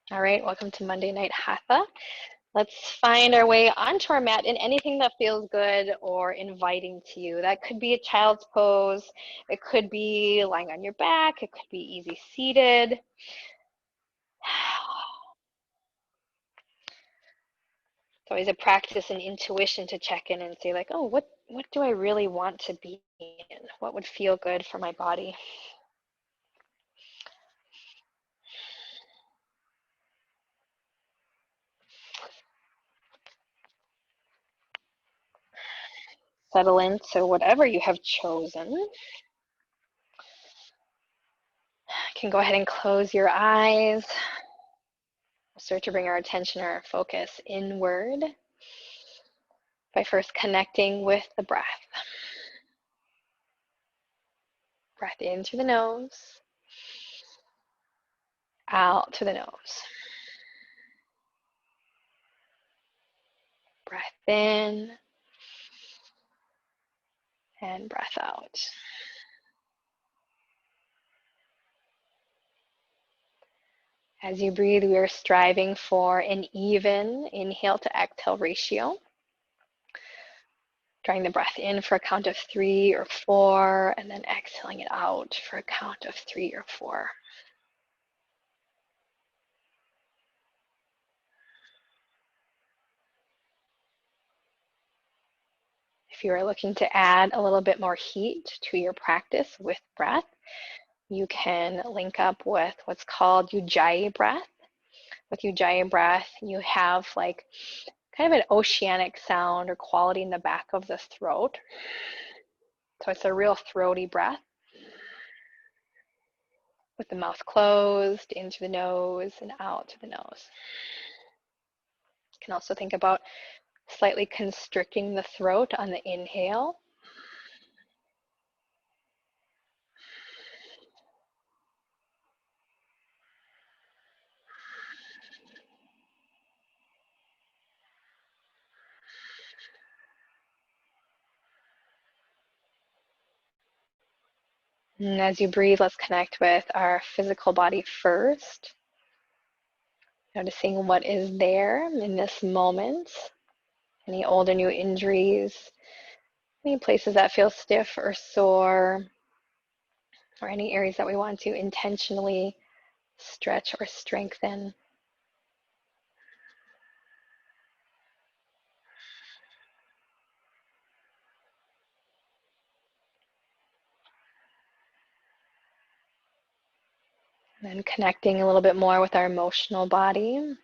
All right, welcome to Monday Night Hatha. Let's find our way onto our mat in anything that feels good or inviting to you. That could be a child's pose. It could be lying on your back. It could be easy seated. It's always a practice and intuition to check in and say like, oh, what do I really want to be in? What would feel good for my body? Settle into whatever you have chosen. You can go ahead and close your eyes. We'll start to bring our attention or our focus inward by first connecting with the breath. Breath in through the nose, out through the nose. Breath in and breath out. As you breathe, we are striving for an even inhale to exhale ratio. Drawing the breath in for a count of 3 or 4, and then exhaling it out for a count of 3 or 4. If you are looking to add a little bit more heat to your practice with breath, you can link up with what's called Ujjayi breath. With Ujjayi breath, you have like kind of an oceanic sound or quality in the back of the throat. So it's a real throaty breath. With the mouth closed, in through the nose and out through the nose. You can also think about slightly constricting the throat on the inhale. And as you breathe, let's connect with our physical body first. Noticing what is there in this moment. Any old or new injuries, any places that feel stiff or sore, or any areas that we want to intentionally stretch or strengthen. And then connecting a little bit more with our emotional body.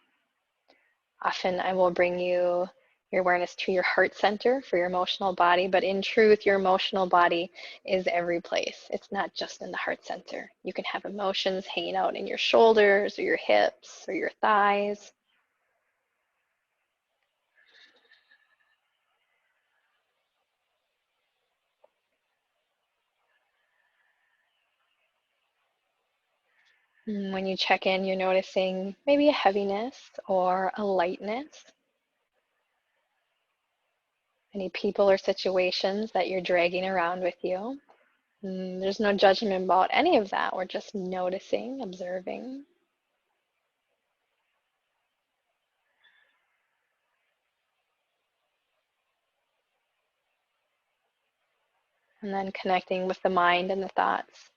Often I will bring you your awareness to your heart center for your emotional body, but in truth, your emotional body is every place. It's not just in the heart center. You can have emotions hanging out in your shoulders or your hips or your thighs. And when you check in, you're noticing maybe a heaviness or a lightness. Any people or situations that you're dragging around with you. And there's no judgment about any of that. We're just noticing, observing. And then connecting with the mind and the thoughts.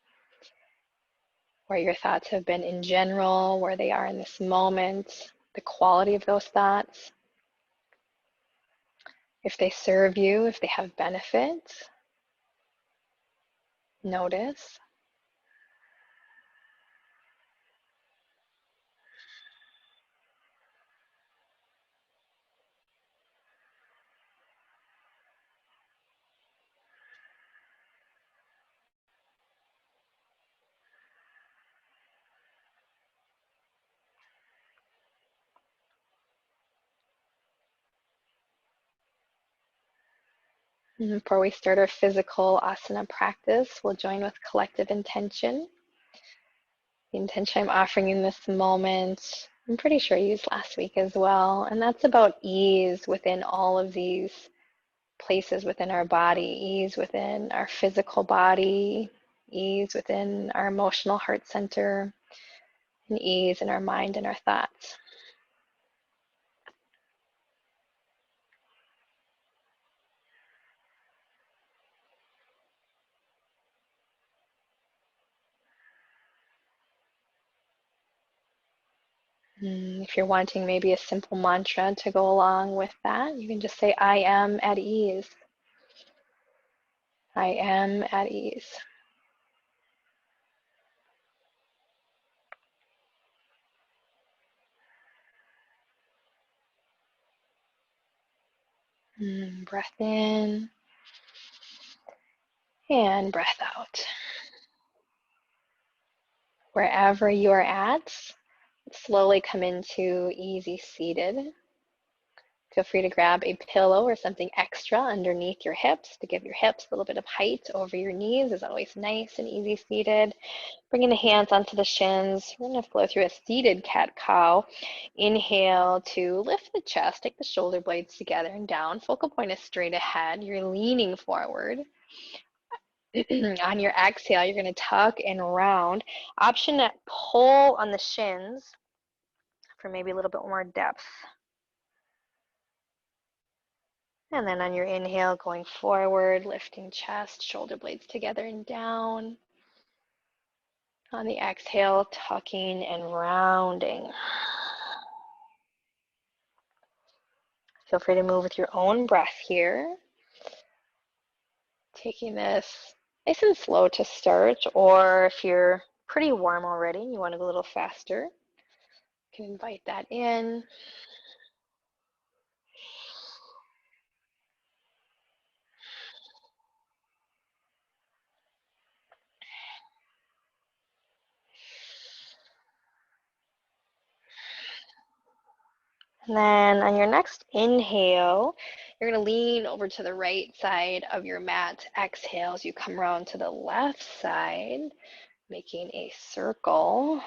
Where your thoughts have been in general, where they are in this moment, the quality of those thoughts. If they serve you, if they have benefits, notice. And before we start our physical asana practice, we'll join with collective intention. The intention I'm offering in this moment, I'm pretty sure I used last week as well, and that's about ease within all of these places within our body, ease within our physical body, ease within our emotional heart center, and ease in our mind and our thoughts. If you're wanting maybe a simple mantra to go along with that, you can just say, I am at ease. I am at ease. Breath in and breath out. Wherever you are at, slowly come into easy seated. Feel free to grab a pillow or something extra underneath your hips to give your hips a little bit of height over your knees. Is always nice and easy seated. Bringing the hands onto the shins. We're going to flow through a seated cat-cow. Inhale to lift the chest. Take the shoulder blades together and down. Focal point is straight ahead. You're leaning forward. On your exhale, you're going to tuck and round. Option that pull on the shins for maybe a little bit more depth. And then on your inhale, going forward, lifting chest, shoulder blades together and down. On the exhale, tucking and rounding. Feel free to move with your own breath here. Taking this nice and slow to start, or if you're pretty warm already and you want to go a little faster, you can invite that in. And then on your next inhale, you're going to lean over to the right side of your mat. Exhale as you come around to the left side, making a circle.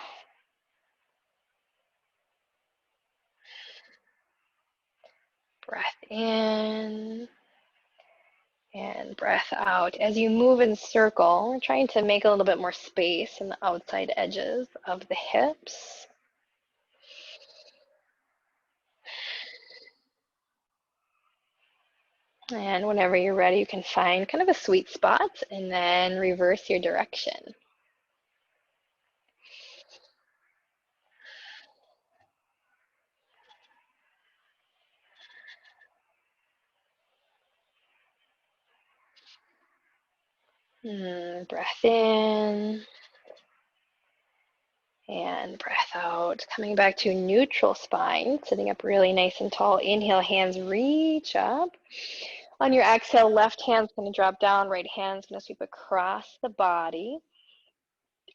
Breath in and breath out. As you move in circle, we're trying to make a little bit more space in the outside edges of the hips. And whenever you're ready, you can find kind of a sweet spot and then reverse your direction. Breath in and breath out. Coming back to neutral spine, sitting up really nice and tall. Inhale, hands reach up. On your exhale, left hand's going to drop down, right hand's going to sweep across the body.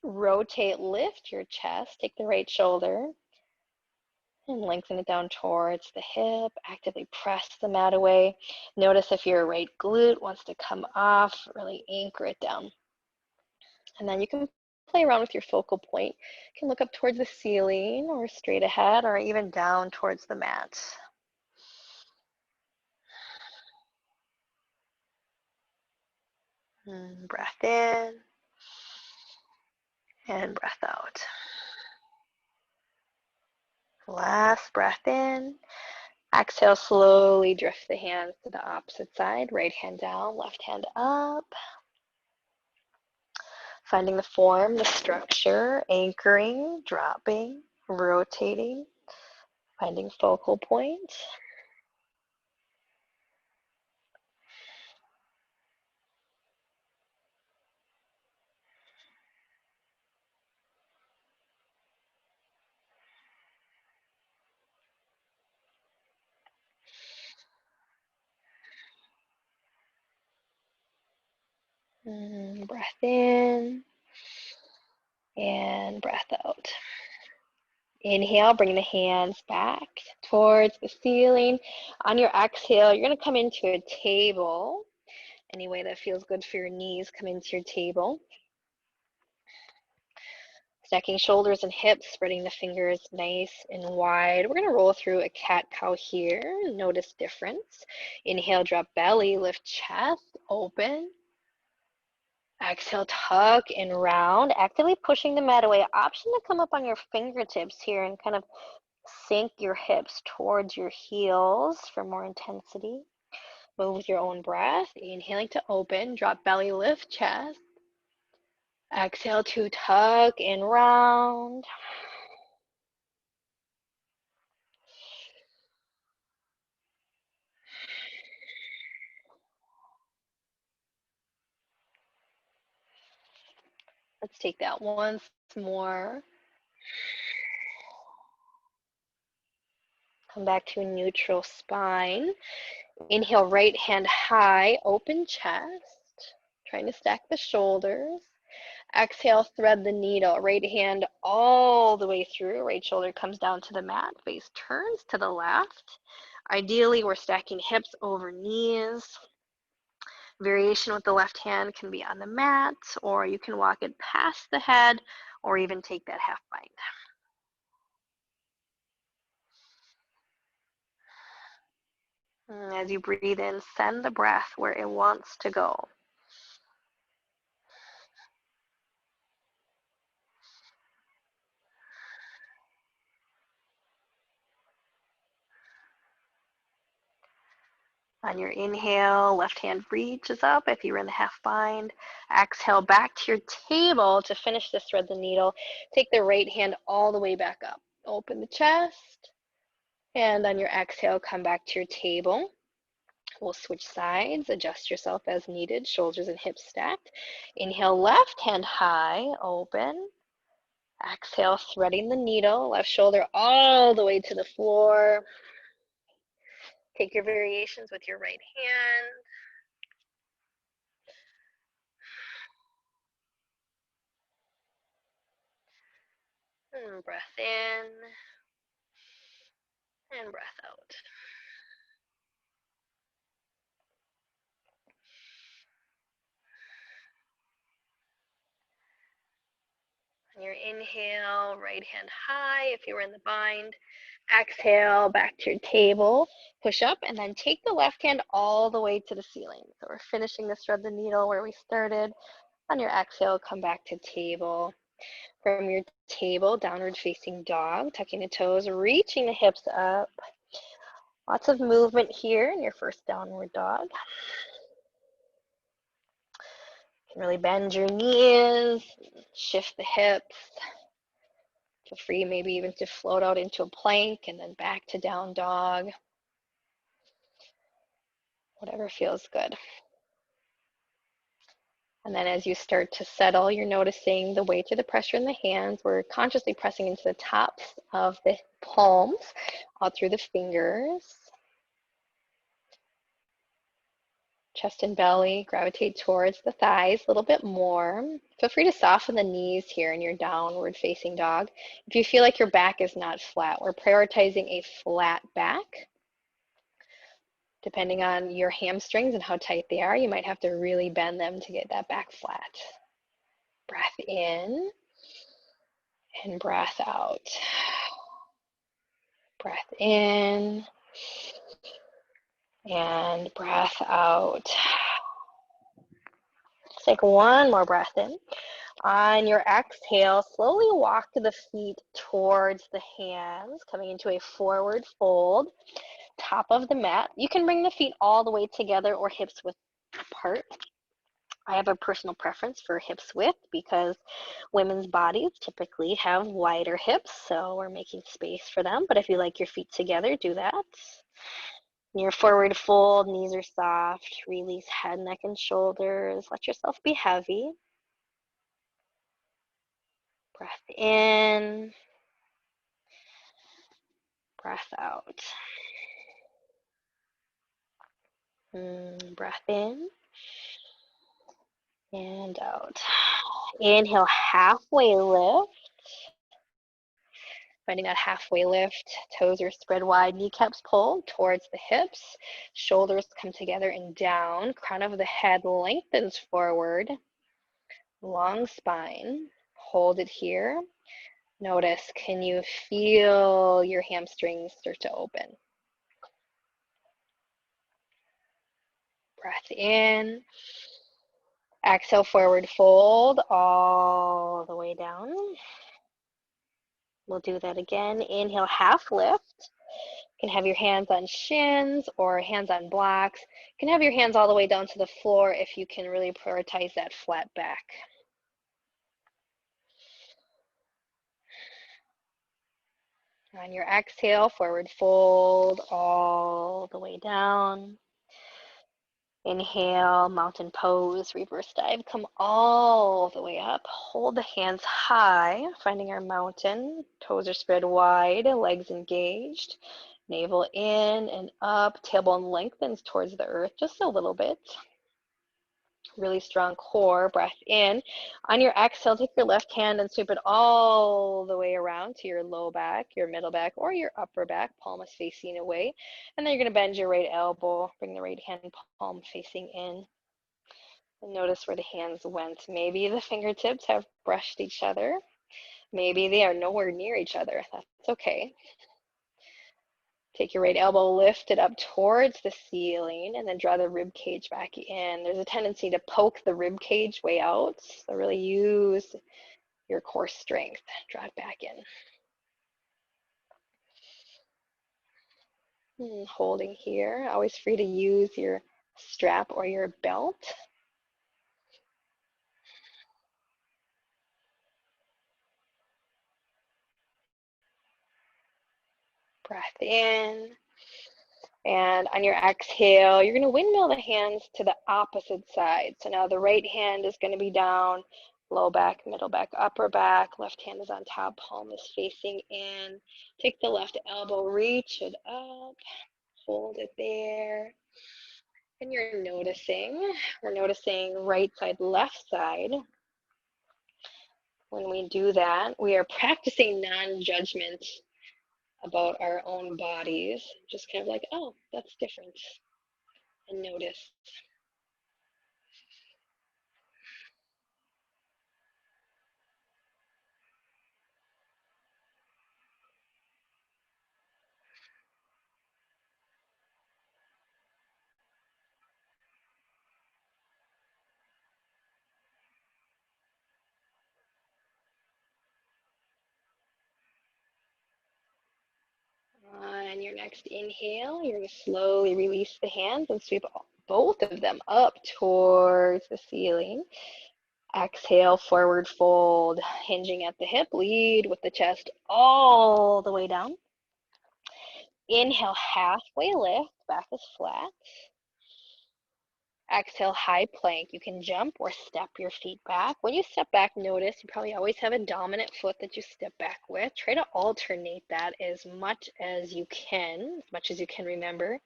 Rotate, lift your chest, take the right shoulder and lengthen it down towards the hip. Actively press the mat away. Notice if your right glute wants to come off, really anchor it down. And then you can play around with your focal point. You can look up towards the ceiling or straight ahead or even down towards the mat. Breath in and breath out. Last breath in. Exhale, slowly drift the hands to the opposite side. Right hand down, left hand up. Finding the form, the structure, anchoring, dropping, rotating, finding focal point. Breath in and breath out. Inhale, bring the hands back towards the ceiling. On your exhale, you're going to come into a table. Any way that feels good for your knees, come into your table. Stacking shoulders and hips, spreading the fingers nice and wide. We're going to roll through a cat-cow here. Notice difference. Inhale, drop belly, lift chest, open. Exhale, tuck and round, actively pushing the mat away. Option to come up on your fingertips here and kind of sink your hips towards your heels for more intensity. Move with your own breath. Inhaling to open, drop belly, lift chest. Exhale to tuck and round. Let's take that once more. Come back to a neutral spine. Inhale, right hand high, open chest. Trying to stack the shoulders. Exhale, thread the needle. Right hand all the way through. Right shoulder comes down to the mat. Face turns to the left. Ideally, we're stacking hips over knees. Variation with the left hand can be on the mat, or you can walk it past the head, or even take that half bind. As you breathe in, send the breath where it wants to go. On your inhale, left hand reaches up if you're in the half bind. Exhale back to your table to finish this thread the needle. Take the right hand all the way back up. Open the chest. And on your exhale, come back to your table. We'll switch sides, adjust yourself as needed, shoulders and hips stacked. Inhale, left hand high, open. Exhale, threading the needle, left shoulder all the way to the floor. Take your variations with your right hand. And breath in and breath out. On your inhale, right hand high if you were in the bind. Exhale, back to your table. Push up and then take the left hand all the way to the ceiling. So we're finishing this thread the needle where we started. On your exhale, come back to table. From your table, downward facing dog, tucking the toes, reaching the hips up. Lots of movement here in your first downward dog. You can really bend your knees, shift the hips. Feel free maybe even to float out into a plank and then back to down dog. Whatever feels good. And then as you start to settle, you're noticing the weight of the pressure in the hands. We're consciously pressing into the tops of the palms, out through the fingers. Chest and belly gravitate towards the thighs a little bit more. Feel free to soften the knees here in your downward facing dog. If you feel like your back is not flat, we're prioritizing a flat back. Depending on your hamstrings and how tight they are, you might have to really bend them to get that back flat. Breath in and breath out. Breath in and breath out. Take one more breath in. On your exhale, slowly walk the feet towards the hands, coming into a forward fold, top of the mat. You can bring the feet all the way together or hips width apart. I have a personal preference for hips width because women's bodies typically have wider hips, so we're making space for them. But if you like your feet together, do that. Your forward fold, knees are soft. Release head, neck, and shoulders. Let yourself be heavy. Breath in. Breath out. Breath in and out. Inhale, halfway lift. Finding that halfway lift, toes are spread wide, kneecaps pull towards the hips, shoulders come together and down, crown of the head lengthens forward, long spine. Hold it here. Notice, can you feel your hamstrings start to open? Breath in Exhale, forward fold all the way down. We'll do that again. Inhale, half lift. You can have your hands on shins or hands on blocks. You can have your hands all the way down to the floor if you can really prioritize that flat back. On your exhale, forward fold all the way down. Inhale, mountain pose, reverse dive. Come all the way up. Hold the hands high, finding our mountain. Toes are spread wide, legs engaged. Navel in and up. Tailbone lengthens towards the earth just a little bit. Really strong core. Breath in. On your exhale, take your left hand and sweep it all the way around to your low back, your middle back, or your upper back. Palm is facing away. And then you're going to bend your right elbow. Bring the right hand palm facing in. And notice where the hands went. Maybe the fingertips have brushed each other. Maybe they are nowhere near each other. That's okay. Take your right elbow, lift it up towards the ceiling, and then draw the rib cage back in. There's a tendency to poke the rib cage way out, so really use your core strength. Draw it back in. Holding here. Always free to use your strap or your belt. Breath in. And on your exhale, you're going to windmill the hands to the opposite side. So now the right hand is going to be down, low back, middle back, upper back. Left hand is on top, palm is facing in. Take the left elbow, reach it up, hold it there. And we're noticing right side, left side. When we do that, we are practicing non-judgment about our own bodies. Just kind of like, oh, that's different. And notice. On your next inhale, you're going to slowly release the hands and sweep both of them up towards the ceiling. Exhale, forward fold, hinging at the hip. Lead with the chest all the way down. Inhale, halfway lift, back is flat. Exhale, high plank. You can jump or step your feet back. When you step back, notice you probably always have a dominant foot that you step back with. Try to alternate that as much as you can remember.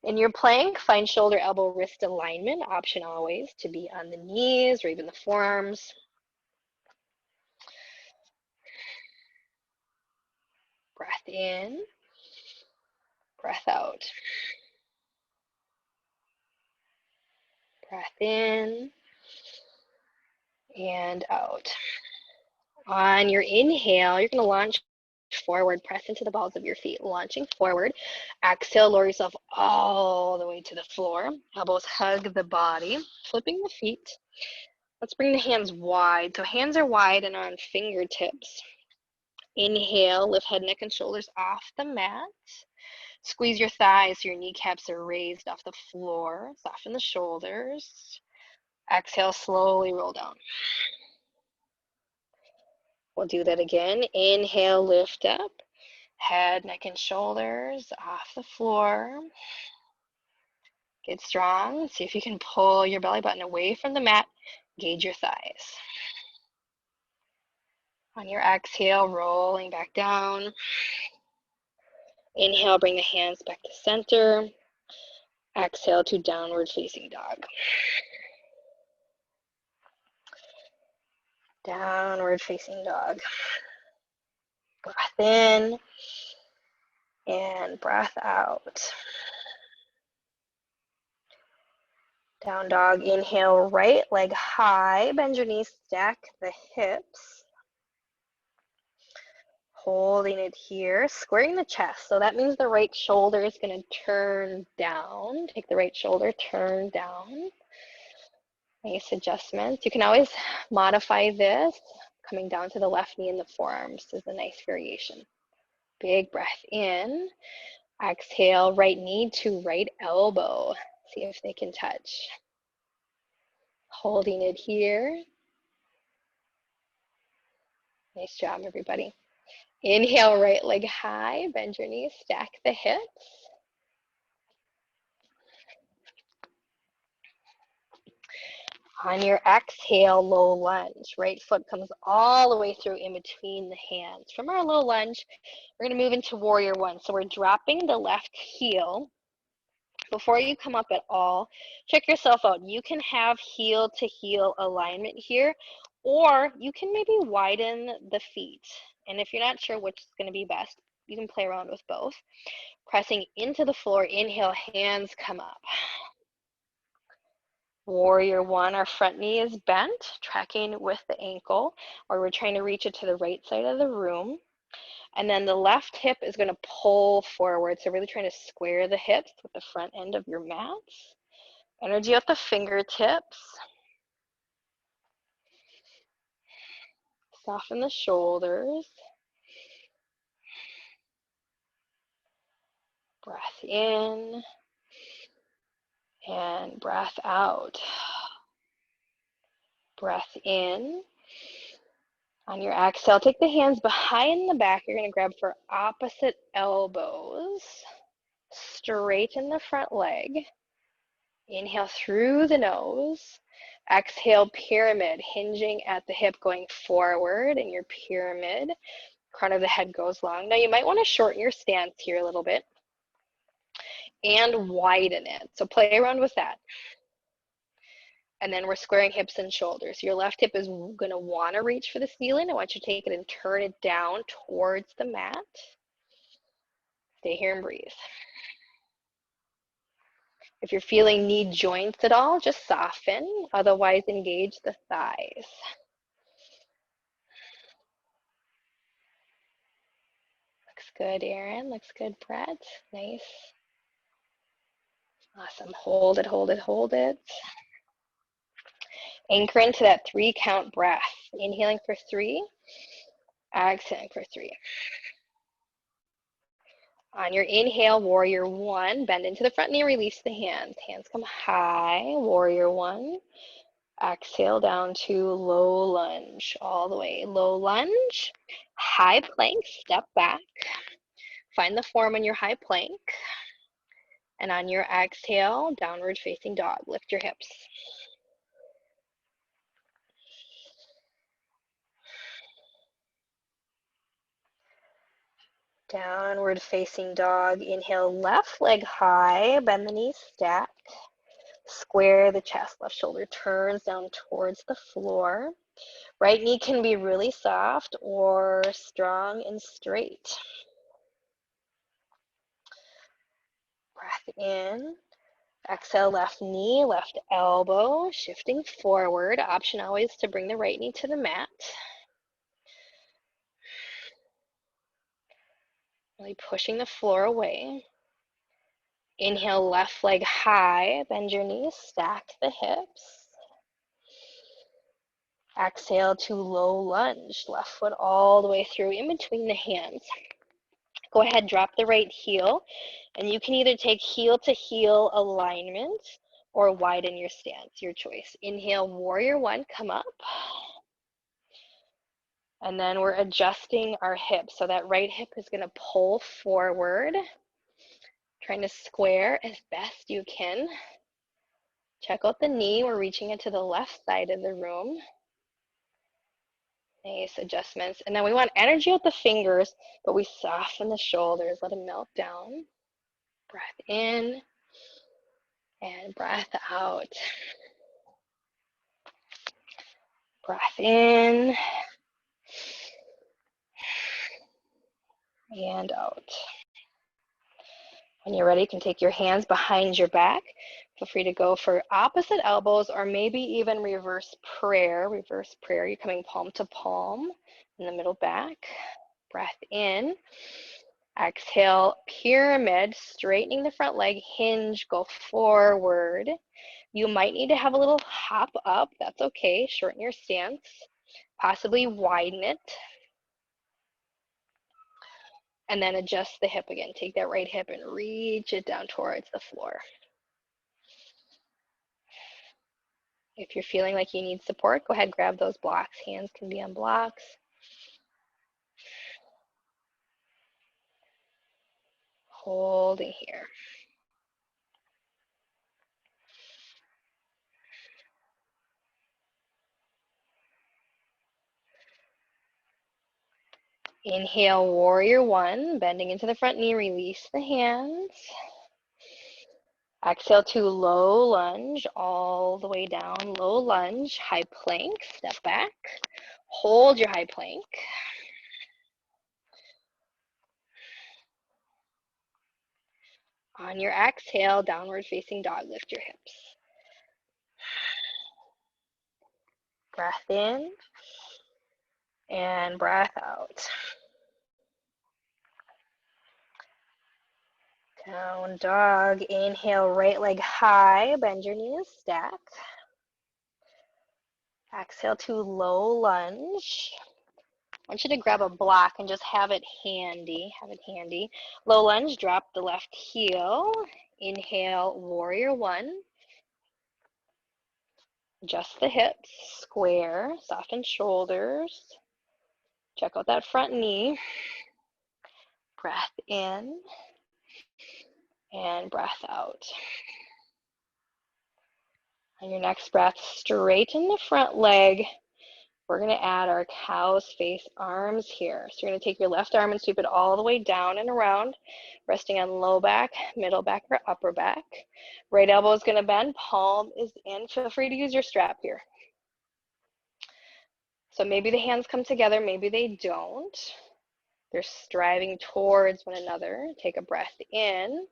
In your plank, find shoulder, elbow, wrist alignment. Option always to be on the knees or even the forearms. Breath in, breath out. Breath in and out. On your inhale, you're going to launch forward, press into the balls of your feet, launching forward. Exhale, lower yourself all the way to the floor. Elbows hug the body, flipping the feet. Let's bring the hands wide. So hands are wide and on fingertips. Inhale, lift head, neck, and shoulders off the mat. Squeeze your thighs so your kneecaps are raised off the floor. Soften the shoulders. Exhale, slowly roll down. We'll do that again. Inhale, lift up. Head, neck, and shoulders off the floor. Get strong. See if you can pull your belly button away from the mat. Gauge your thighs. On your exhale, rolling back down. Inhale, bring the hands back to center. Exhale to downward facing dog. Downward facing dog. Breath in and breath out. Down dog, inhale, right leg high, bend your knees, stack the hips. Holding it here, squaring the chest. So that means the right shoulder is going to turn down. Take the right shoulder, turn down. Nice adjustments. You can always modify this. Coming down to the left knee and the forearms is a nice variation. Big breath in. Exhale, right knee to right elbow. See if they can touch. Holding it here. Nice job, everybody. Inhale, right leg high. Bend your knees, stack the hips. On your exhale, low lunge. Right foot comes all the way through in between the hands. From our low lunge, we're going to move into warrior one. So we're dropping the left heel. Before you come up at all, check yourself out. You can have heel to heel alignment here, or you can maybe widen the feet. And if you're not sure which is going to be best, you can play around with both. Pressing into the floor, inhale, hands come up. Warrior one, our front knee is bent, tracking with the ankle, or we're trying to reach it to the right side of the room. And then the left hip is going to pull forward. So really trying to square the hips with the front end of your mats. Energy at the fingertips. Soften the shoulders. Breath in and breath out. Breath in. On your exhale, take the hands behind the back. You're going to grab for opposite elbows. Straighten the front leg. Inhale through the nose. Exhale, pyramid, hinging at the hip, going forward in your pyramid. Crown of the head goes long. Now you might want to shorten your stance here a little bit and widen it. So play around with that. And then we're squaring hips and shoulders. Your left hip is going to want to reach for the ceiling. I want you to take it and turn it down towards the mat. Stay here and breathe. If you're feeling knee joints at all, just soften. Otherwise, engage the thighs. Looks good, Erin. Looks good, Brett. Nice. Awesome. Hold it, hold it, hold it. Anchor into that 3 count breath. Inhaling for 3. Exhaling for 3. On your inhale, warrior one, bend into the front knee, release the hands. Hands come high, warrior one. Exhale down to low lunge, all the way. Low lunge, high plank, step back. Find the form in your high plank. And on your exhale, downward facing dog. Lift your hips. Downward facing dog. Inhale, left leg high, bend the knees, stack. Square the chest, left shoulder turns down towards the floor. Right knee can be really soft or strong and straight. Breath in. Exhale, left knee, left elbow, shifting forward. Option always to bring the right knee to the mat. Really pushing the floor away. Inhale, left leg high, bend your knees, stack the hips. Exhale to low lunge, left foot all the way through in between the hands. Go ahead, drop the right heel, and you can either take heel to heel alignment or widen your stance, your choice. Inhale, warrior one, come up. And then we're adjusting our hips. So that right hip is going to pull forward, trying to square as best you can. Check out the knee. We're reaching it to the left side of the room. Nice adjustments. And then we want energy at the fingers, but we soften the shoulders. Let them melt down. Breath in and breath out. Breath in and out. When you're ready, you can take your hands behind your back. Feel free to go for opposite elbows or maybe even reverse prayer. Reverse prayer, you're coming palm to palm in the middle back. Breath in. Exhale, pyramid, straightening the front leg, hinge, go forward. You might need to have a little hop up. That's okay. Shorten your stance. Possibly widen it. And then adjust the hip again. Take that right hip and reach it down towards the floor. If you're feeling like you need support, go ahead, grab those blocks. Hands can be on blocks. Holding here. Inhale, warrior one, bending into the front knee, release the hands. Exhale to low lunge, all the way down, low lunge, high plank, step back. Hold your high plank. On your exhale, downward facing dog, lift your hips. Breath in and breath out. Down dog, inhale, right leg high, bend your knees, stack. Exhale to low lunge. I want you to grab a block and just have it handy, Low lunge, drop the left heel. Inhale, warrior one. Adjust the hips, square, soften shoulders. Check out that front knee. Breath in and breath out. On your next breath, straighten the front leg. We're going to add our cow's face arms here. So you're going to take your left arm and sweep it all the way down and around, resting on low back, middle back, or upper back. Right elbow is going to bend, palm is in. Feel free to use your strap here. So maybe the hands come together, maybe they don't. They're striving towards one another. Take a breath in.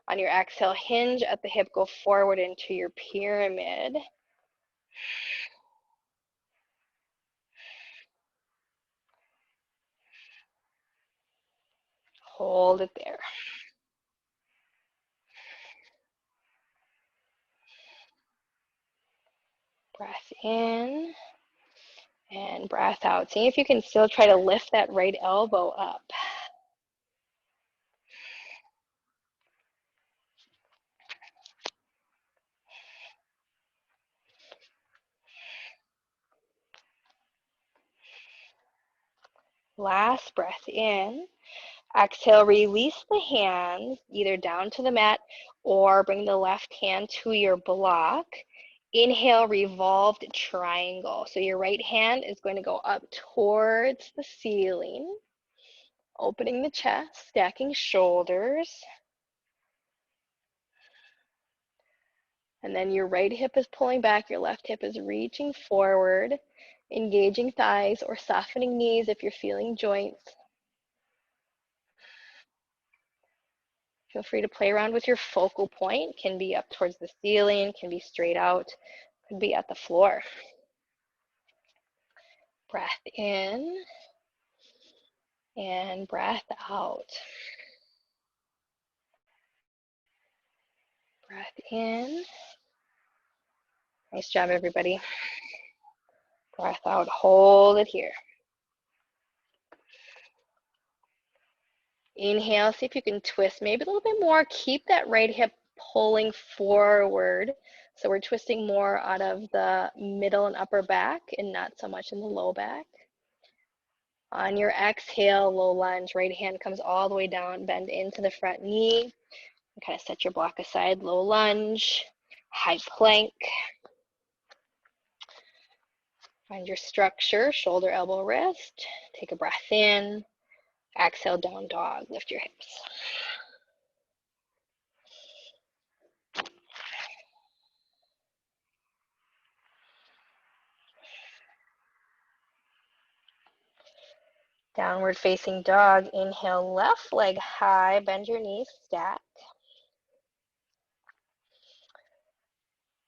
On your exhale, hinge at the hip, go forward into your pyramid. Hold it there. Breath in and breath out. See if you can still try to lift that right elbow up. Last breath in. Exhale, release the hands either down to the mat or bring the left hand to your block. Inhale, revolved triangle. So your right hand is going to go up towards the ceiling, opening the chest, stacking shoulders. And then your right hip is pulling back, your left hip is reaching forward, engaging thighs or softening knees if you're feeling joints. Feel free to play around with your focal point. Can be up towards the ceiling, can be straight out, could be at the floor. Breath in and breath out. Breath in. Nice job, everybody. Breath out, hold it here. Inhale, see if you can twist maybe a little bit more. Keep that right hip pulling forward. So we're twisting more out of the middle and upper back and not so much in the low back. On your exhale, low lunge, right hand comes all the way down, bend into the front knee. And kind of set your block aside, low lunge, high plank. Find your structure, shoulder, elbow, wrist. Take a breath in. Exhale, down dog, lift your hips. Downward facing dog, inhale, left leg high, bend your knees, stack.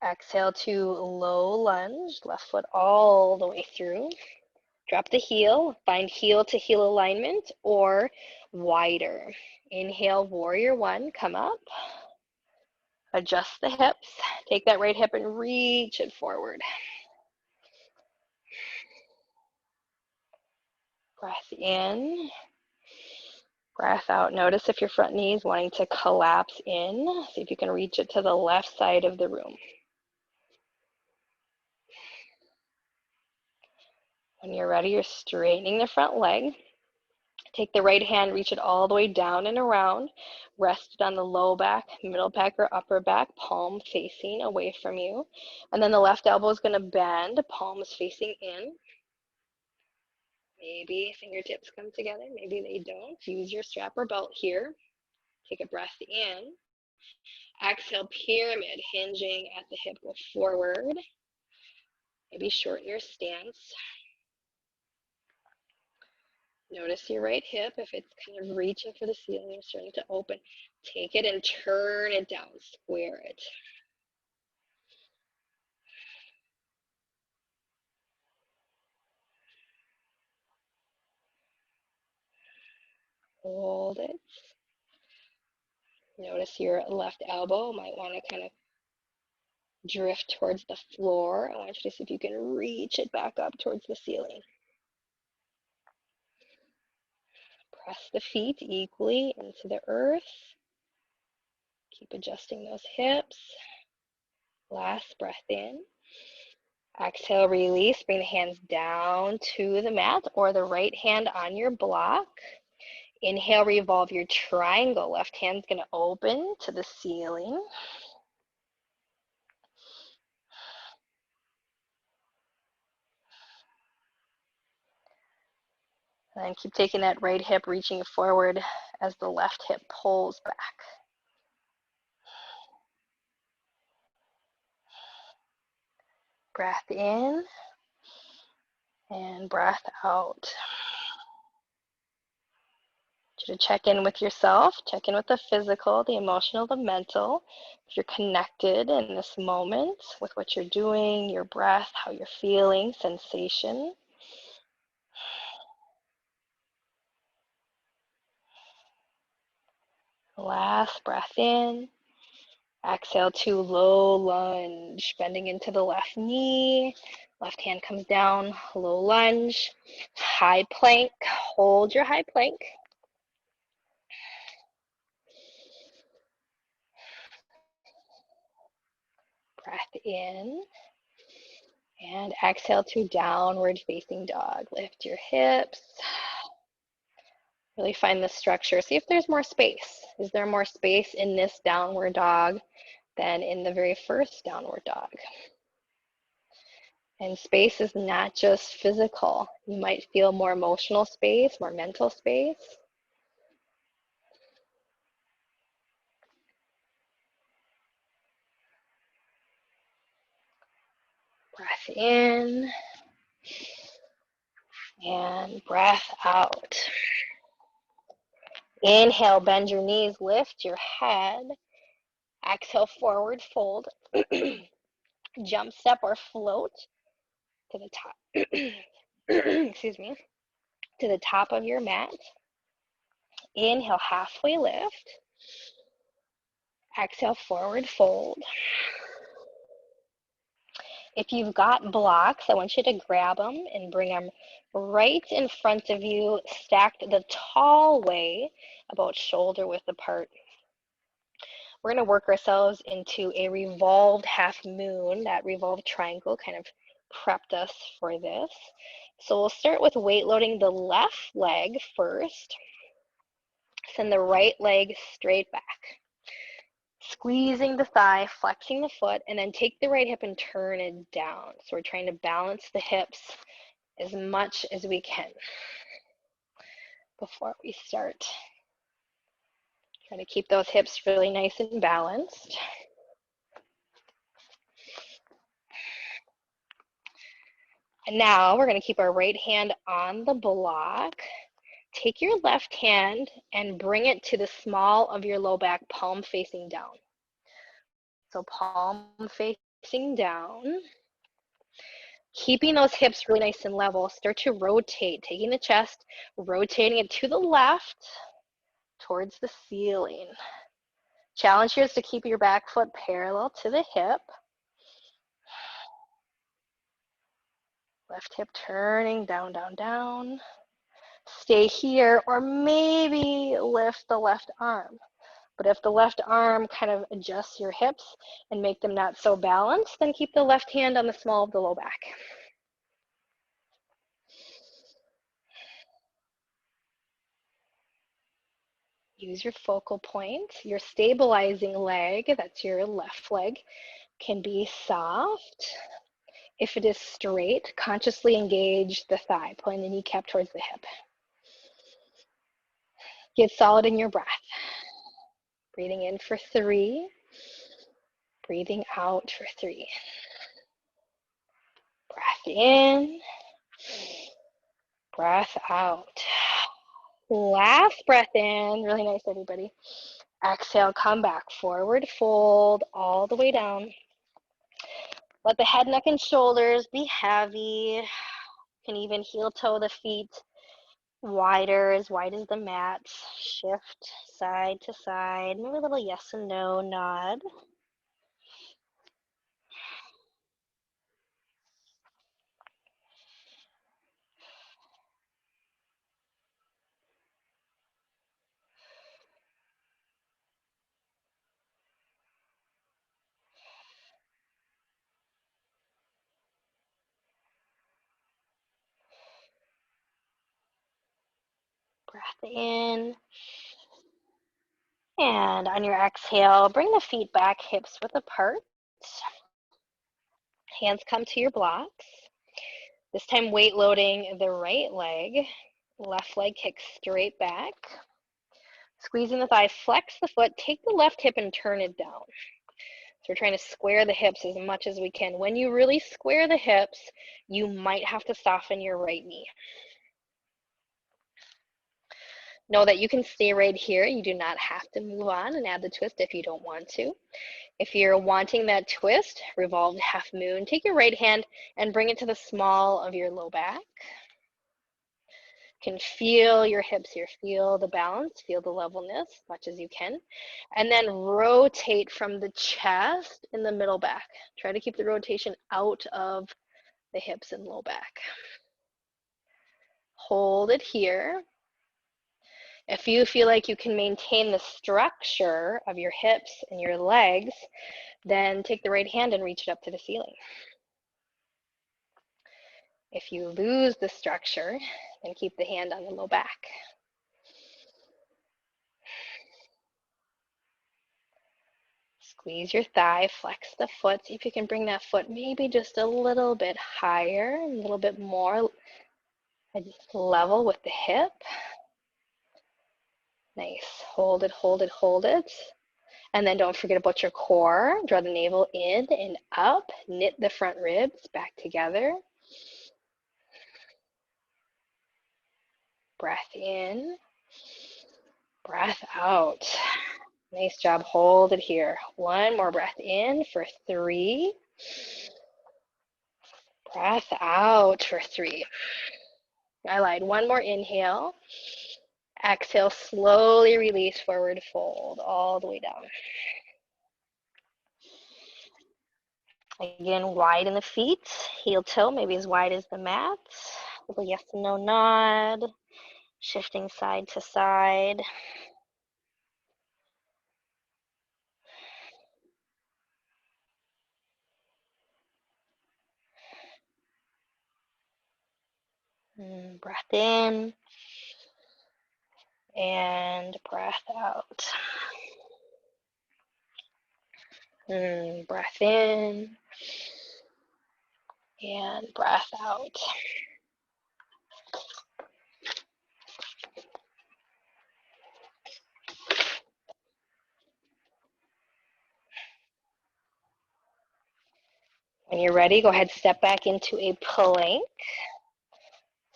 Exhale to low lunge, left foot all the way through. Drop the heel, find heel to heel alignment or wider. Inhale, warrior one, come up. Adjust the hips. Take that right hip and reach it forward. Breath in. Breath out. Notice if your front knee is wanting to collapse in. See if you can reach it to the left side of the room. When you're ready, you're straightening the front leg. Take the right hand, reach it all the way down and around. Rest it on the low back, middle back, or upper back, palm facing away from you. And then the left elbow is going to bend, palms facing in. Maybe fingertips come together, maybe they don't. Use your strap or belt here. Take a breath in. Exhale, pyramid, hinging at the hip, go forward. Maybe shorten your stance. Notice your right hip, if it's kind of reaching for the ceiling, you're starting to open. Take it and turn it down, square it. Hold it. Notice your left elbow might want to kind of drift towards the floor. I want you to see if you can reach it back up towards the ceiling. Press the feet equally into the earth. Keep adjusting those hips. Last breath in. Exhale, release. Bring the hands down to the mat or the right hand on your block. Inhale, revolve your triangle. Left hand's going to open to the ceiling. And then keep taking that right hip, reaching forward as the left hip pulls back. Breath in and breath out. To check in with yourself, check in with the physical, the emotional, the mental. If you're connected in this moment with what you're doing, your breath, how you're feeling, sensation. Last breath in. Exhale to low lunge, bending into the left knee. Left hand comes down, low lunge. High plank, hold your high plank. Breath in. And exhale to downward facing dog. Lift your hips. Really find the structure. See if there's more space. Is there more space in this downward dog than in the very first downward dog? And space is not just physical. You might feel more emotional space, more mental space. Breath in and breath out. Inhale, bend your knees, lift your head. Exhale, forward fold. Jump, step, or float to the top. Excuse me. To the top of your mat. Inhale, halfway lift. Exhale, forward fold. If you've got blocks, I want you to grab them and bring them right in front of you, stacked the tall way, about shoulder width apart. We're going to work ourselves into a revolved half moon. That revolved triangle kind of prepped us for this. So we'll start with weight loading the left leg first. Send the right leg straight back. Squeezing the thigh, flexing the foot, and then take the right hip and turn it down. So we're trying to balance the hips as much as we can before we start. Try to keep those hips really nice and balanced. And now we're going to keep our right hand on the block. Take your left hand and bring it to the small of your low back, palm facing down. So palm facing down. Keeping those hips really nice and level. Start to rotate, taking the chest, rotating it to the left towards the ceiling. Challenge here is to keep your back foot parallel to the hip. Left hip turning, down, down, down. Stay here, or maybe lift the left arm. But if the left arm kind of adjusts your hips and make them not so balanced, then keep the left hand on the small of the low back. Use your focal point. Your stabilizing leg, that's your left leg, can be soft. If it is straight, consciously engage the thigh, pulling the kneecap towards the hip. Get solid in your breath. Breathing in for 3. Breathing out for 3. Breath in. Breath out. Last breath in. Really nice, everybody. Exhale, come back. Forward fold all the way down. Let the head, neck, and shoulders be heavy. You can even heel toe the feet wider, as wide as the mat. Shift side to side. Maybe a little yes and no nod. Breath in. And on your exhale, bring the feet back, hips width apart. Hands come to your blocks. This time weight loading the right leg. Left leg kicks straight back. Squeezing the thigh, flex the foot, take the left hip and turn it down. So we're trying to square the hips as much as we can. When you really square the hips, you might have to soften your right knee. Know that you can stay right here. You do not have to move on and add the twist if you don't want to. If you're wanting that twist, revolved half moon, take your right hand and bring it to the small of your low back. You can feel your hips here, feel the balance, feel the levelness as much as you can. And then rotate from the chest in the middle back. Try to keep the rotation out of the hips and low back. Hold it here. If you feel like you can maintain the structure of your hips and your legs, then take the right hand and reach it up to the ceiling. If you lose the structure, then keep the hand on the low back. Squeeze your thigh, flex the foot. See if you can bring that foot maybe just a little bit higher, a little bit more level with the hip. Nice. Hold it, hold it, hold it. And then don't forget about your core. Draw the navel in and up. Knit the front ribs back together. Breath in. Breath out. Nice job. Hold it here. One more breath in for 3. Breath out for 3. I lied. One more inhale. Exhale, slowly release, forward fold all the way down. Again, widen the feet, heel toe maybe as wide as the mat. A little yes and no nod, shifting side to side. Breath in and breath out. Breath in and breath out. When you're ready, go ahead, step back into a plank.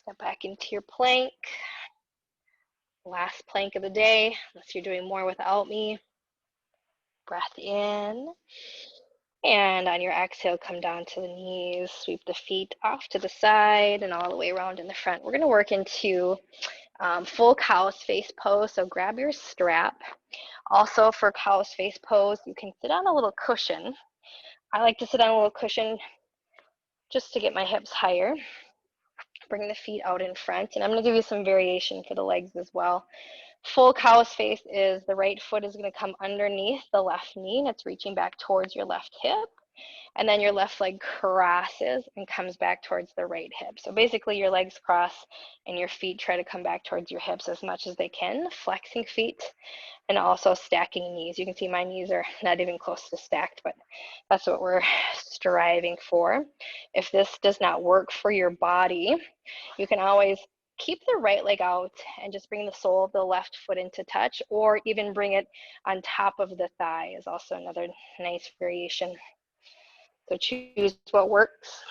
Step back into your plank. Last plank of the day, unless you're doing more without me. Breath in. And on your exhale, come down to the knees, sweep the feet off to the side and all the way around in the front. We're going to work into full cow's face pose, so grab your strap. Also for cow's face pose, you can sit on a little cushion. I like to sit on a little cushion just to get my hips higher. Bring the feet out in front, and I'm going to give you some variation for the legs as well. Full cow's face is the right foot is going to come underneath the left knee, and it's reaching back towards your left hip. And then your left leg crosses and comes back towards the right hip. So basically your legs cross and your feet try to come back towards your hips as much as they can, flexing feet and also stacking knees. You can see my knees are not even close to stacked, but that's what we're striving for. If this does not work for your body, you can always keep the right leg out and just bring the sole of the left foot into touch, or even bring it on top of the thigh is also another nice variation. So choose what works.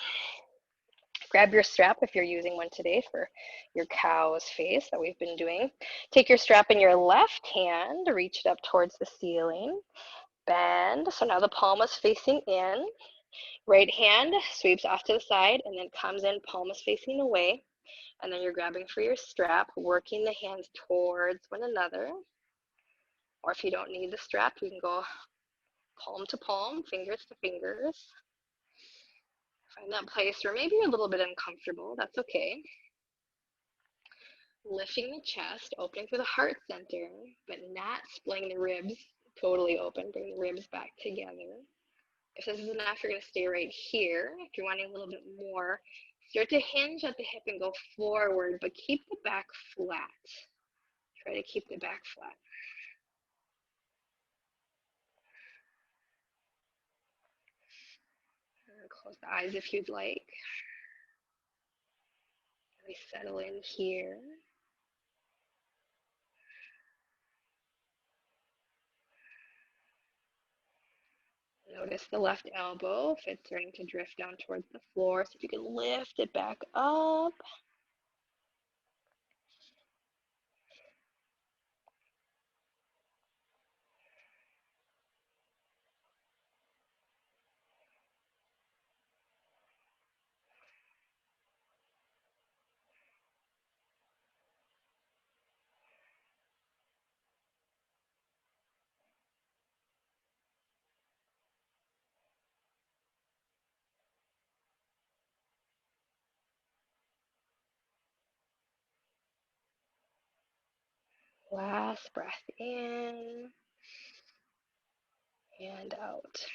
Grab your strap if you're using one today for your cow's face that we've been doing. Take your strap in your left hand, reach it up towards the ceiling, bend. So now the palm is facing in. Right hand sweeps off to the side and then comes in, palm is facing away. And then you're grabbing for your strap, working the hands towards one another. Or if you don't need the strap, you can go palm to palm, fingers to fingers. Find that place where maybe you're a little bit uncomfortable. That's okay. Lifting the chest, opening through the heart center, but not splitting the ribs totally open. Bring the ribs back together. If this is enough, you're going to stay right here. If you're wanting a little bit more, start to hinge at the hip and go forward, but keep the back flat. Try to keep the back flat. Close the eyes if you'd like. Really settle in here. Notice the left elbow if it's starting to drift down towards the floor. So if you can lift it back up. Last breath in and out.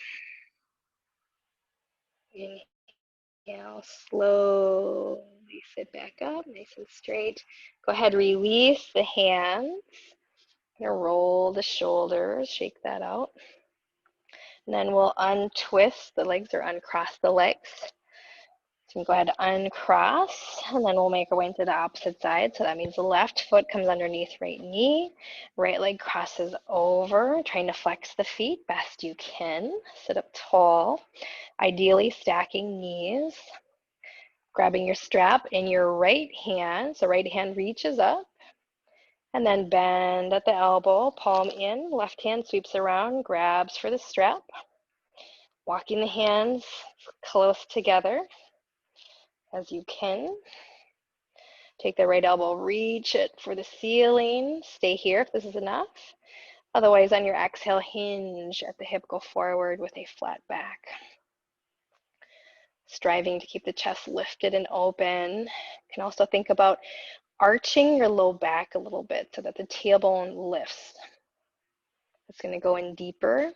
Inhale, slowly sit back up, nice and straight. Go ahead, release the hands. I'm gonna roll the shoulders, shake that out. And then we'll untwist the legs or uncross the legs. So go ahead, uncross, and then we'll make our way into the opposite side. So that means the left foot comes underneath right knee, right leg crosses over, trying to flex the feet best you can. Sit up tall, ideally stacking knees. Grabbing your strap in your right hand, so right hand reaches up, and then bend at the elbow, palm in, left hand sweeps around, grabs for the strap. Walking the hands close together as you can. Take the right elbow, reach it for the ceiling. Stay here if this is enough. Otherwise, on your exhale, hinge at the hip, go forward with a flat back. Striving to keep the chest lifted and open. You can also think about arching your low back a little bit so that the tailbone lifts. It's going to go in deeper.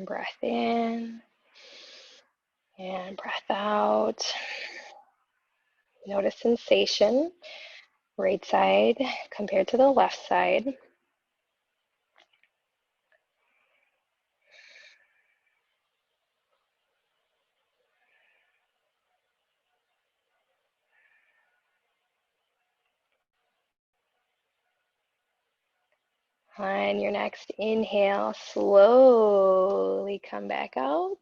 Breath in and breath out. Notice sensation, right side compared to the left side. On your next inhale, slowly come back out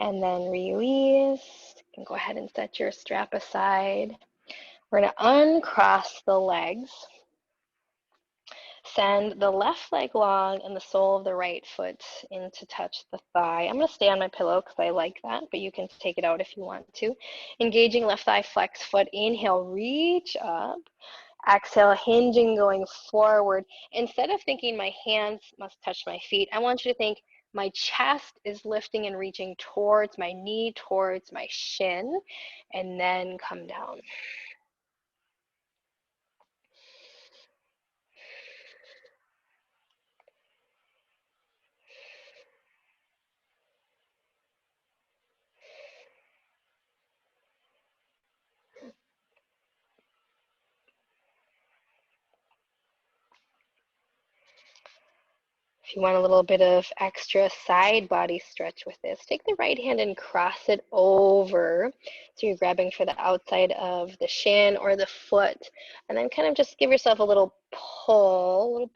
and then release. You can go ahead and set your strap aside. We're going to uncross the legs. Send the left leg long and the sole of the right foot in to touch the thigh. I'm going to stay on my pillow because I like that, but you can take it out if you want to. Engaging left thigh, flex foot. Inhale, reach up. Exhale, hinging, going forward. Instead of thinking my hands must touch my feet, I want you to think my chest is lifting and reaching towards my knee, towards my shin, and then come down. If you want a little bit of extra side body stretch with this, take the right hand and cross it over. So you're grabbing for the outside of the shin or the foot, and then kind of just give yourself a little pull,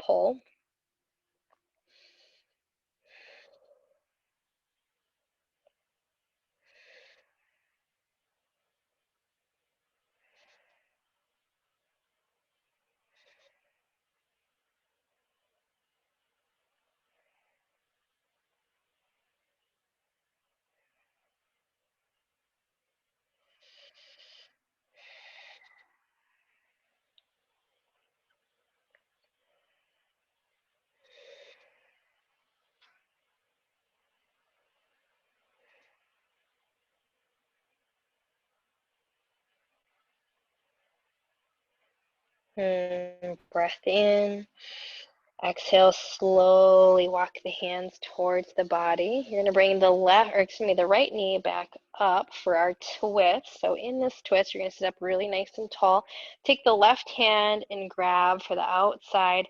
breath in. Exhale, slowly walk the hands towards the body. You're going to bring the right knee back up for our twist. So in this twist, you're going to sit up really nice and tall. Take the left hand and grab for the outside.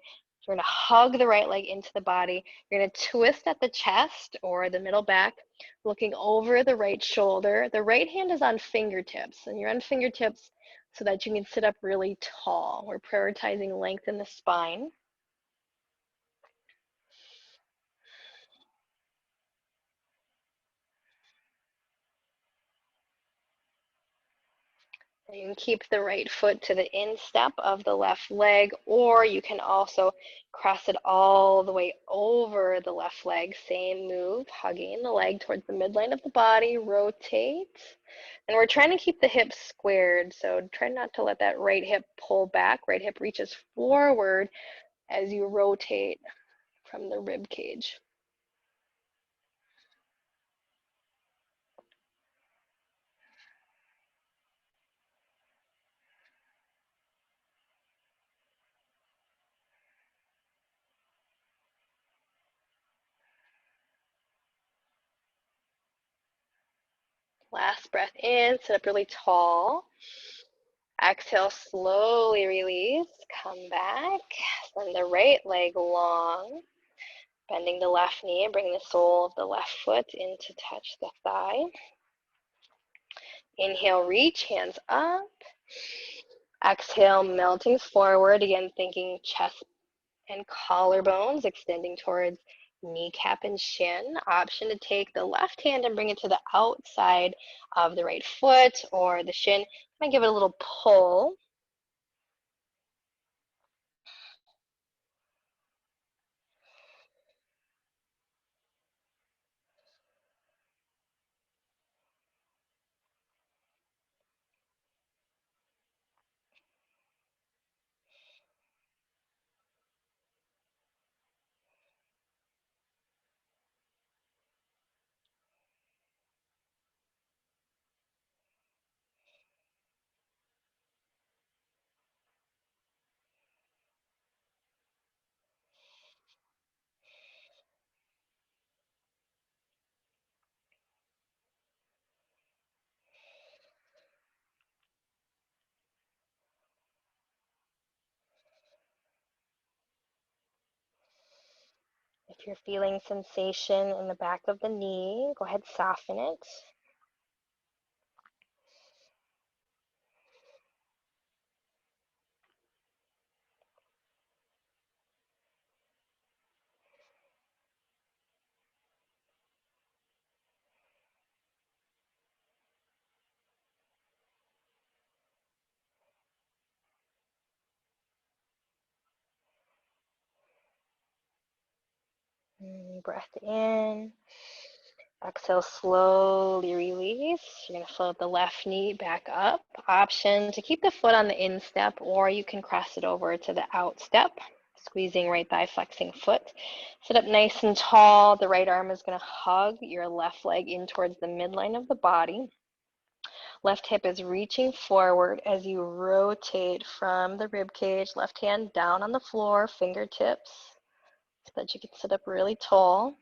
You're going to hug the right leg into the body. You're going to twist at the chest or the middle back, looking over the right shoulder. The right hand is on fingertips, and you're on fingertips so that you can sit up really tall. We're prioritizing length in the spine. You can keep the right foot to the instep of the left leg, or you can also cross it all the way over the left leg. Same move, hugging the leg towards the midline of the body, rotate. And we're trying to keep the hips squared, so try not to let that right hip pull back. Right hip reaches forward as you rotate from the rib cage. Last breath in, sit up really tall. Exhale, slowly release, come back, send the right leg long, bending the left knee, bring the sole of the left foot in to touch the thigh. Inhale, reach, hands up. Exhale, melting forward, again thinking chest and collarbones, extending towards kneecap and shin. Option to take the left hand and bring it to the outside of the right foot or the shin. And give it a little pull. If you're feeling sensation in the back of the knee, go ahead, soften it. Breath in. Exhale, slowly release. You're going to float the left knee back up. Option to keep the foot on the instep, or you can cross it over to the out step, squeezing right thigh, flexing foot. Sit up nice and tall. The right arm is going to hug your left leg in towards the midline of the body. Left hip is reaching forward as you rotate from the rib cage. Left hand down on the floor, fingertips, so that you can sit up really tall.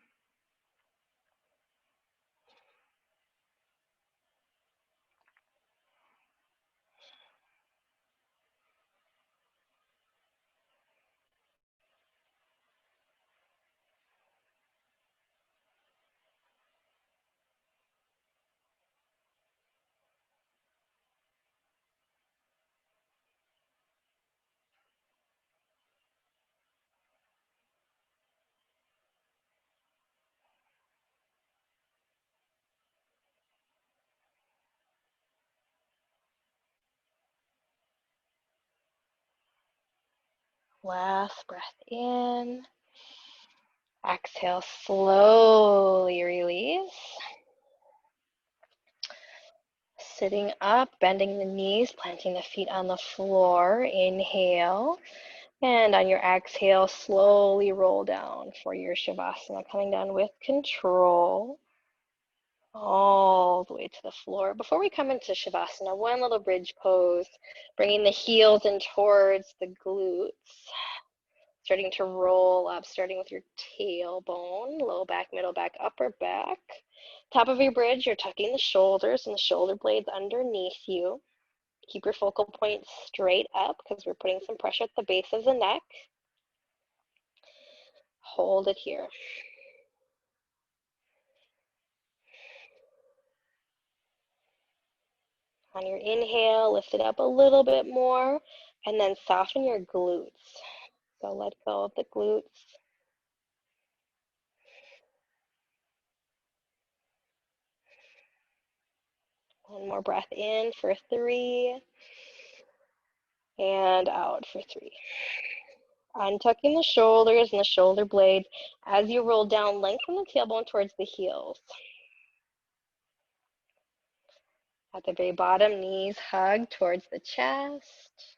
Last breath in. Exhale, slowly release. Sitting up, bending the knees, planting the feet on the floor. Inhale. And on your exhale, slowly roll down for your Shavasana, coming down with control all the way to the floor. Before we come into Shavasana, one little bridge pose, bringing the heels in towards the glutes. Starting to roll up, starting with your tailbone, low back, middle back, upper back. Top of your bridge, you're tucking the shoulders and the shoulder blades underneath you. Keep your focal point straight up because we're putting some pressure at the base of the neck. Hold it here. On your inhale, lift it up a little bit more and then soften your glutes. So let go of the glutes. One more breath in for 3 and out for 3. Untucking the shoulders and the shoulder blades. As you roll down, lengthen the tailbone towards the heels. At the very bottom, knees hug towards the chest.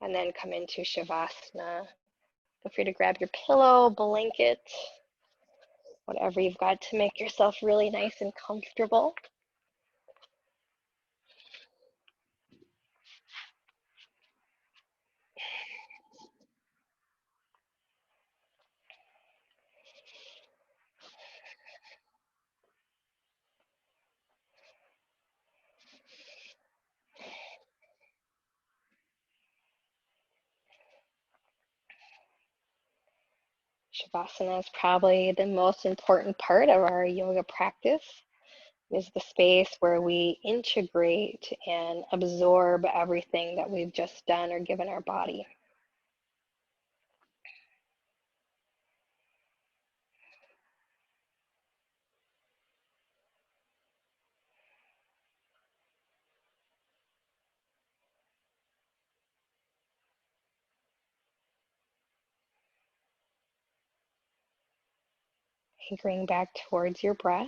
And then come into Shavasana. Feel free to grab your pillow, blanket, whatever you've got to make yourself really nice and comfortable. Shavasana is probably the most important part of our yoga practice. It is the space where we integrate and absorb everything that we've just done or given our body. Anchoring back towards your breath.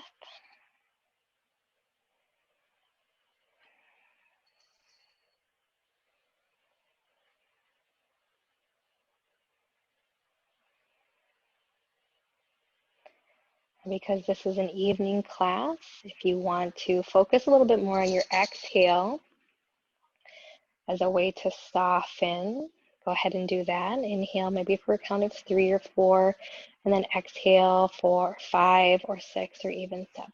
Because this is an evening class, if you want to focus a little bit more on your exhale as a way to soften, go ahead and do that. Inhale maybe for a count of 3 or 4, and then exhale for 5 or 6 or even 7.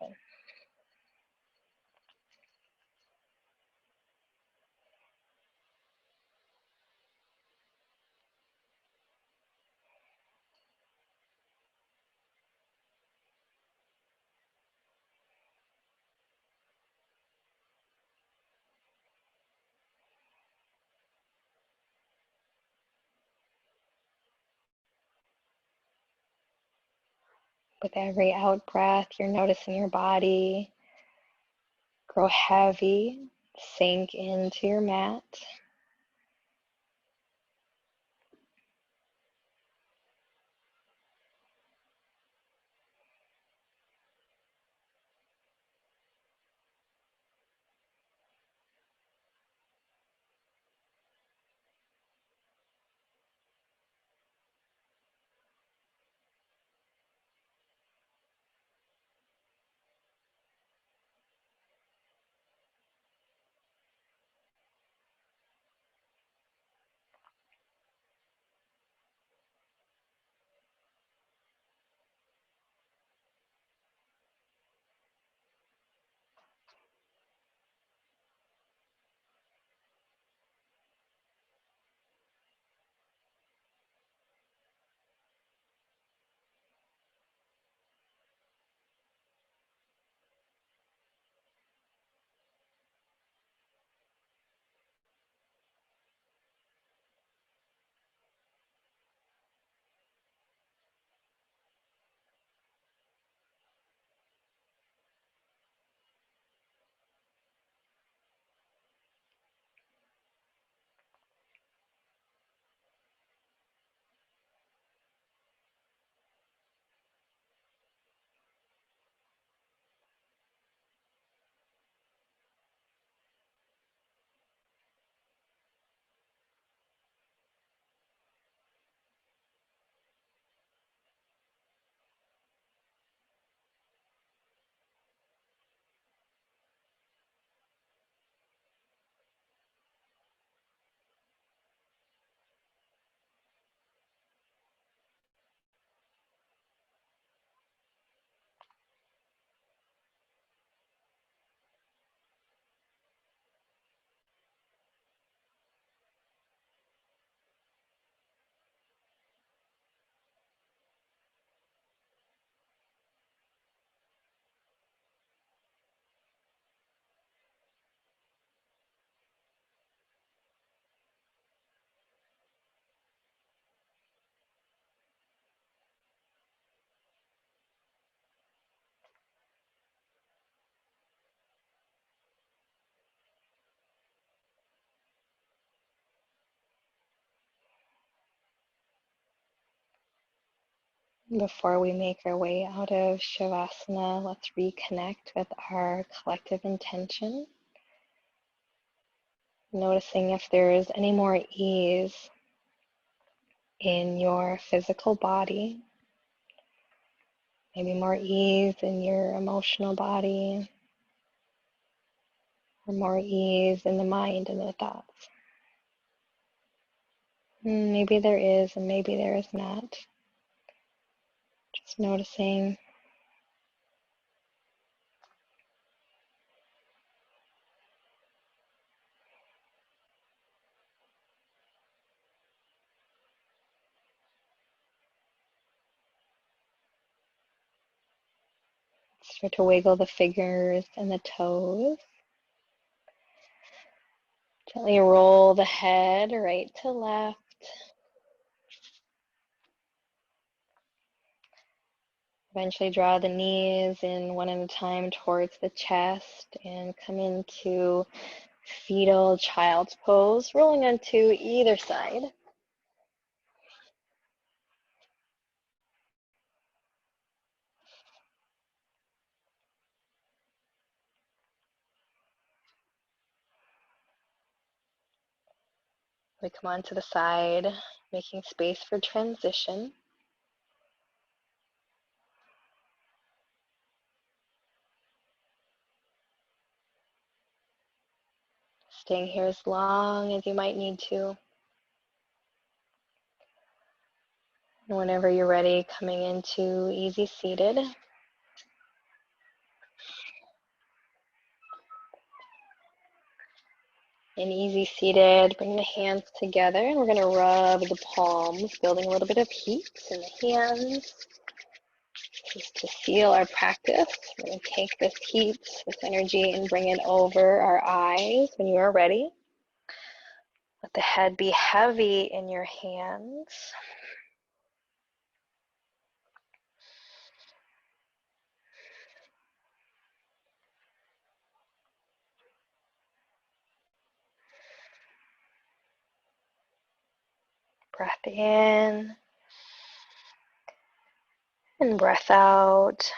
With every out breath, you're noticing your body grow heavy, sink into your mat. Before we make our way out of Shavasana, let's reconnect with our collective intention. Noticing if there's any more ease in your physical body, maybe more ease in your emotional body, or more ease in the mind and the thoughts. Maybe there is, and maybe there is not. Just noticing. Start to wiggle the fingers and the toes. Gently roll the head right to left. Eventually draw the knees in one at a time towards the chest and come into fetal child's pose, rolling onto either side. We come onto the side, making space for transition. Staying here as long as you might need to. And whenever you're ready, coming into easy seated. And easy seated, bring the hands together, and we're going to rub the palms, building a little bit of heat in the hands. Just to seal our practice, we're going to take this heat, this energy, and bring it over our eyes when you are ready. Let the head be heavy in your hands. Breath in and breath out.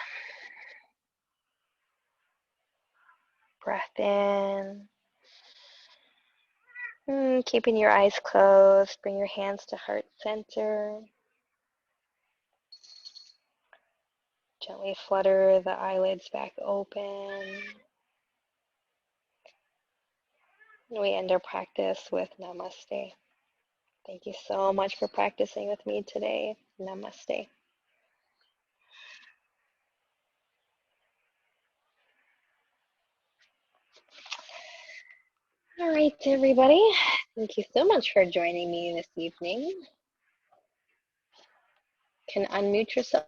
Breath in. Keeping your eyes closed, bring your hands to heart center. Gently flutter the eyelids back open. And we end our practice with Namaste. Thank you so much for practicing with me today. Namaste. All right, everybody. Thank you so much for joining me this evening. You can unmute yourself